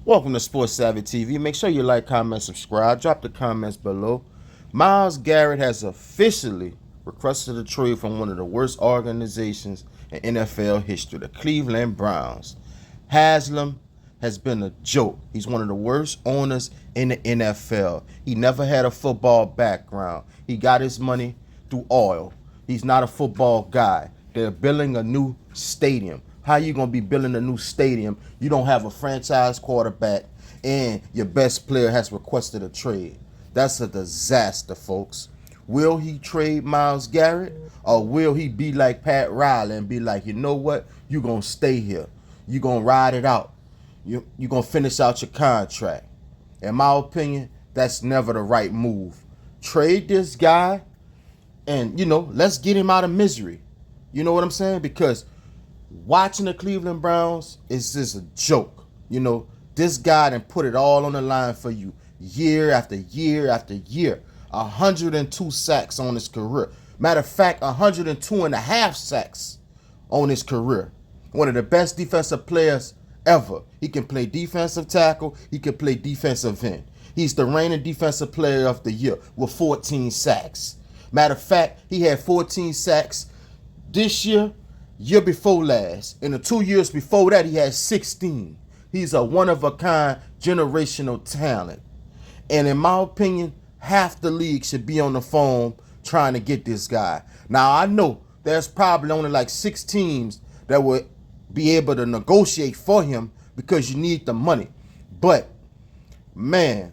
Welcome to Sports Savvy TV. Make sure you like, comment, subscribe. Drop the comments below. Myles Garrett has officially requested a trade from one of the worst organizations in NFL history, the Cleveland Browns. Haslam has been a joke. He's one of the worst owners in the NFL. He never had a football background. He got his money through oil. He's not a football guy. They're building a new stadium. How you going to be building a new stadium? You don't have a franchise quarterback and your best player has requested a trade. That's a disaster, folks. Will he trade Myles Garrett, or will he be like Pat Riley and be like, you know what? You're going to stay here. You're going to ride it out. You're going to finish out your contract. In my opinion, that's never the right move. Trade this guy and, let's get him out of misery. You know what I'm saying? Because watching the Cleveland Browns is just a joke. This guy done put it all on the line for you year after year after year. 102 sacks on his career. Matter of fact, 102 and a half sacks on his career. One of the best defensive players ever. He can play defensive tackle. He can play defensive end. He's the reigning defensive player of the year with 14 sacks. Matter of fact, he had 14 sacks this year before last. In the 2 years before that, he had 16. He's a one-of-a-kind generational talent. And in my opinion, half the league should be on the phone trying to get this guy. Now, I know there's probably only like 6 teams that would be able to negotiate for him because you need the money. But, man,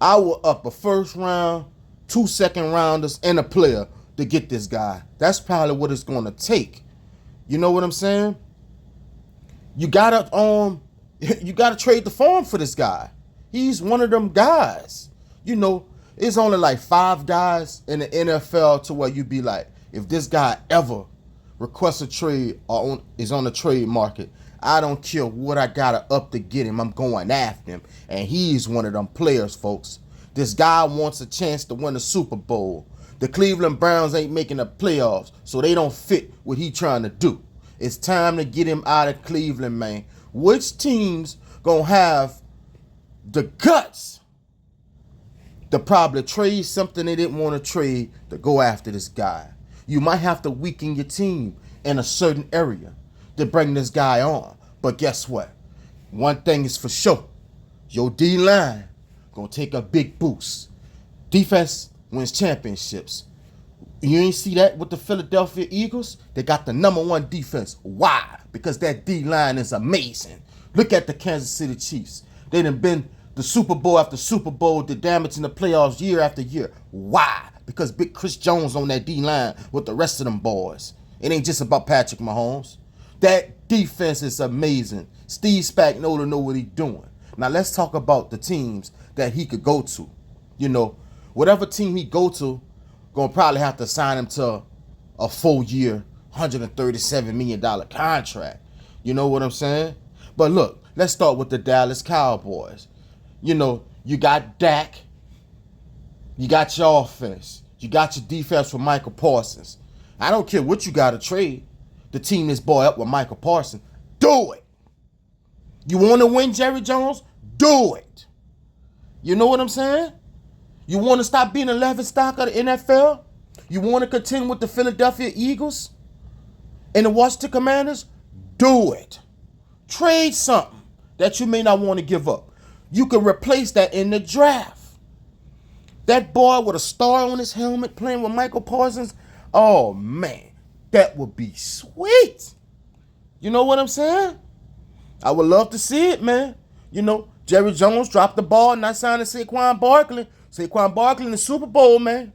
I will up a first round, 2 second rounders, and a player to get this guy. That's probably what it's going to take. You know what I'm saying? You gotta trade the farm for this guy. He's one of them guys. It's only like 5 guys in the NFL to where you be like, if this guy ever requests a trade or is on the trade market, I don't care what I gotta up to get him. I'm going after him. And he's one of them players, folks. This guy wants a chance to win the Super Bowl. The Cleveland Browns ain't making the playoffs, so they don't fit what he trying to do. It's time to get him out of Cleveland, man. Which teams gonna have the guts to probably trade something they didn't want to trade to go after this guy? You might have to weaken your team in a certain area to bring this guy on. But guess what? One thing is for sure. Your D-line gonna take a big boost. Defense wins championships. You ain't see that with the Philadelphia Eagles? They got the #1 defense. Why? Because that D-line is amazing. Look at the Kansas City Chiefs. They done been the Super Bowl after Super Bowl, did damage in the playoffs year after year. Why? Because big Chris Jones on that D-line with the rest of them boys. It ain't just about Patrick Mahomes. That defense is amazing. Steve Spagnuolo know what he's doing. Now let's talk about the teams that he could go to. Whatever team he go to, gonna probably have to sign him to a 4-year, $137 million contract. You know what I'm saying? But look, let's start with the Dallas Cowboys. You got Dak. You got your offense. You got your defense with Michael Parsons. I don't care what you got to trade to team this boy up with Michael Parsons. Do it. You want to win, Jerry Jones? Do it. You know what I'm saying? You want to stop being a laughing stock of the NFL? You want to continue with the Philadelphia Eagles and the Washington Commanders? Do it. Trade something that you may not want to give up. You can replace that in the draft. That boy with a star on his helmet playing with Michael Parsons, oh man, that would be sweet. You know what I'm saying? I would love to see it, man. Jerry Jones dropped the ball and not signing Saquon Barkley. Saquon Barkley in the Super Bowl, man.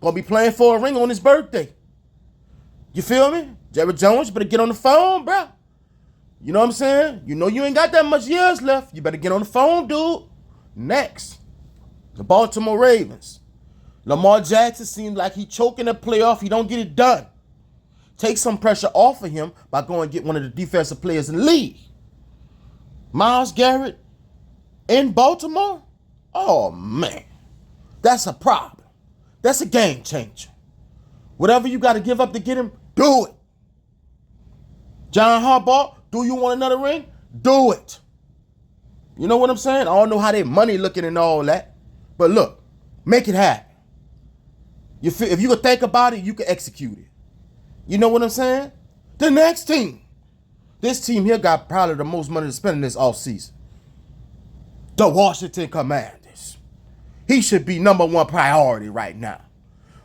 Gonna be playing for a ring on his birthday. You feel me? Jerry Jones, you better get on the phone, bro. You know what I'm saying? You ain't got that much years left. You better get on the phone, dude. Next, the Baltimore Ravens. Lamar Jackson seems like he choking the playoff. He don't get it done. Take some pressure off of him by going and get one of the defensive players in the league. Myles Garrett in Baltimore? Oh, man. That's a problem. That's a game changer. Whatever you got to give up to get him, do it. John Harbaugh, do you want another ring? Do it. You know what I'm saying? I don't know how they money looking and all that. But look, make it happen. If you could think about it, you can execute it. You know what I'm saying? The next team. This team here got probably the most money to spend in this offseason. The Washington Commanders. He should be number one priority right now.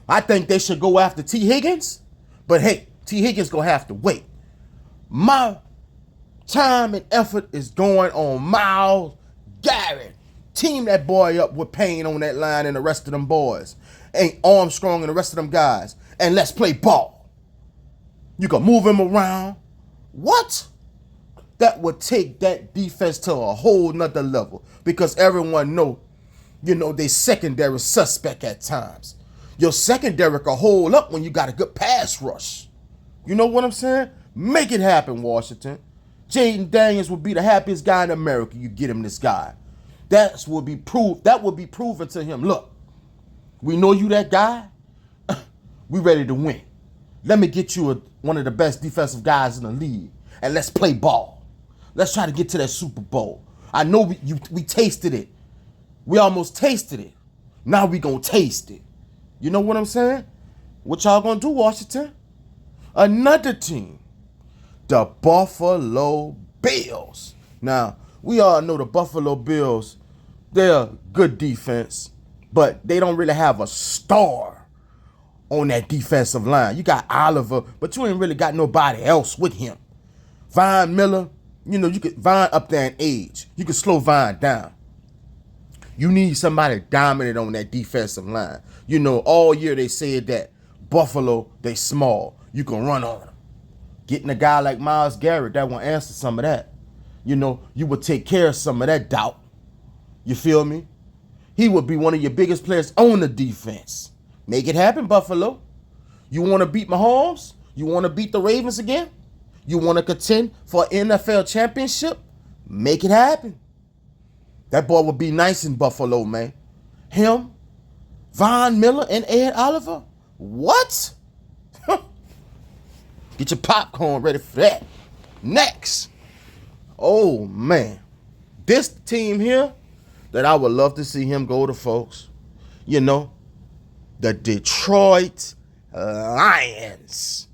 I think they should go after T. Higgins. But hey, T. Higgins gonna have to wait. My time and effort is going on Myles Garrett. Team that boy up with Payne on that line and the rest of them boys. Ain't Armstrong and the rest of them guys. And let's play ball. You can move him around. What? That would take that defense to a whole nother level. Because everyone know, they secondary suspect at times. Your secondary can hold up when you got a good pass rush. You know what I'm saying? Make it happen, Washington. Jaden Daniels would be the happiest guy in America. You get him this guy. That would be proven to him. Look, we know you that guy. We ready to win. Let me get you one of the best defensive guys in the league, and let's play ball. Let's try to get to that Super Bowl. I know we tasted it. We almost tasted it. Now we gonna taste it. You know what I'm saying? What y'all gonna do, Washington? Another team, the Buffalo Bills. Now, we all know the Buffalo Bills, they're good defense, but they don't really have a star on that defensive line. You got Oliver, but you ain't really got nobody else with him. Von Miller, you could Von up there in age. You can slow Von down. You need somebody dominant on that defensive line. All year they said that Buffalo, they small. You can run on them. Getting a guy like Myles Garrett, that will answer some of that. You would take care of some of that doubt. You feel me? He would be one of your biggest players on the defense. Make it happen, Buffalo. You want to beat Mahomes? You want to beat the Ravens again? You want to contend for an NFL championship? Make it happen. That boy would be nice in Buffalo, man. Him, Von Miller, and Ed Oliver? What? Get your popcorn ready for that. Next. Oh, man. This team here that I would love to see him go to, folks. The Detroit Lions.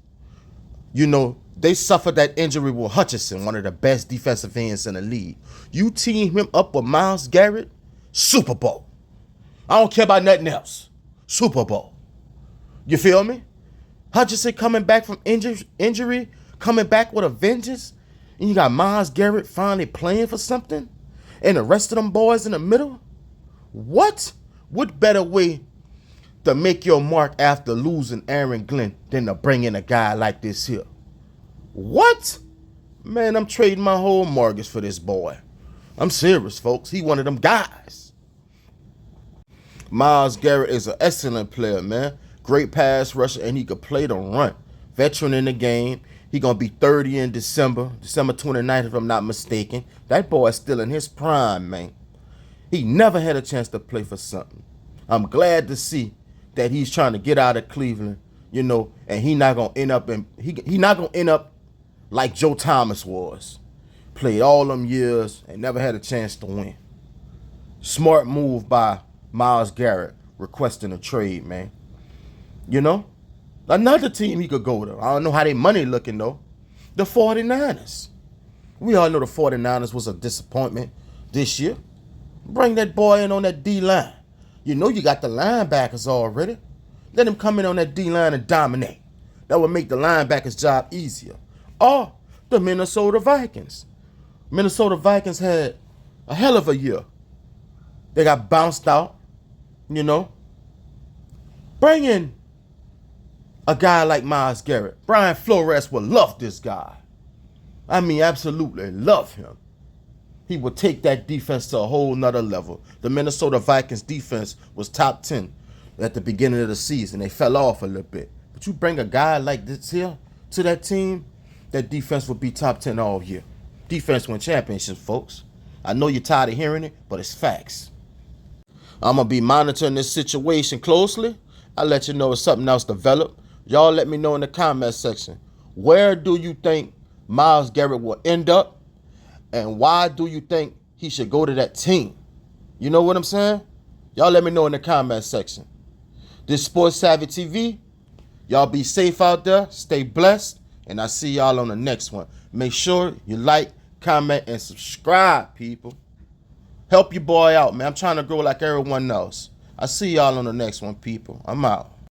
They suffered that injury with Hutchinson, one of the best defensive ends in the league. You team him up with Myles Garrett, Super Bowl. I don't care about nothing else. Super Bowl. You feel me? Hutchinson coming back from injury, coming back with a vengeance, and you got Myles Garrett finally playing for something, and the rest of them boys in the middle? What? What better way to make your mark after losing Aaron Glenn than to bring in a guy like this here? What? Man, I'm trading my whole mortgage for this boy. I'm serious, folks. He one of them guys. Myles Garrett is an excellent player, man. Great pass rusher, and he could play the run. Veteran in the game. He going to be 30 in December 29th, if I'm not mistaken. That boy is still in his prime, man. He never had a chance to play for something. I'm glad to see that he's trying to get out of Cleveland, and he not going to end up he not going to end up like Joe Thomas was. Played all them years and never had a chance to win. Smart move by Myles Garrett requesting a trade, man. Another team he could go to. I don't know how they money looking, though. The 49ers. We all know the 49ers was a disappointment this year. Bring that boy in on that D-line. You got the linebackers already. Let him come in on that D-line and dominate. That would make the linebackers' job easier. Or the Minnesota Vikings. Minnesota Vikings had a hell of a year. They got bounced out, Bring in a guy like Myles Garrett. Brian Flores will love this guy. I mean, absolutely love him. He will take that defense to a whole nother level. The Minnesota Vikings defense was top 10 at the beginning of the season. They fell off a little bit. But you bring a guy like this here to that team, that defense will be top 10 all year. Defense win championships, folks. I know you're tired of hearing it, but it's facts. I'm going to be monitoring this situation closely. I'll let you know if something else develops. Y'all let me know in the comment section. Where do you think Myles Garrett will end up? And why do you think he should go to that team. You know what I'm saying? Y'all let me know in the comment section. This Sports Savvy TV. Y'all be safe out there. Stay blessed. And I see y'all on the next one. Make sure you like, comment, and subscribe, people. Help your boy out, man. I'm trying to grow like everyone else. I see y'all on the next one, people. I'm out.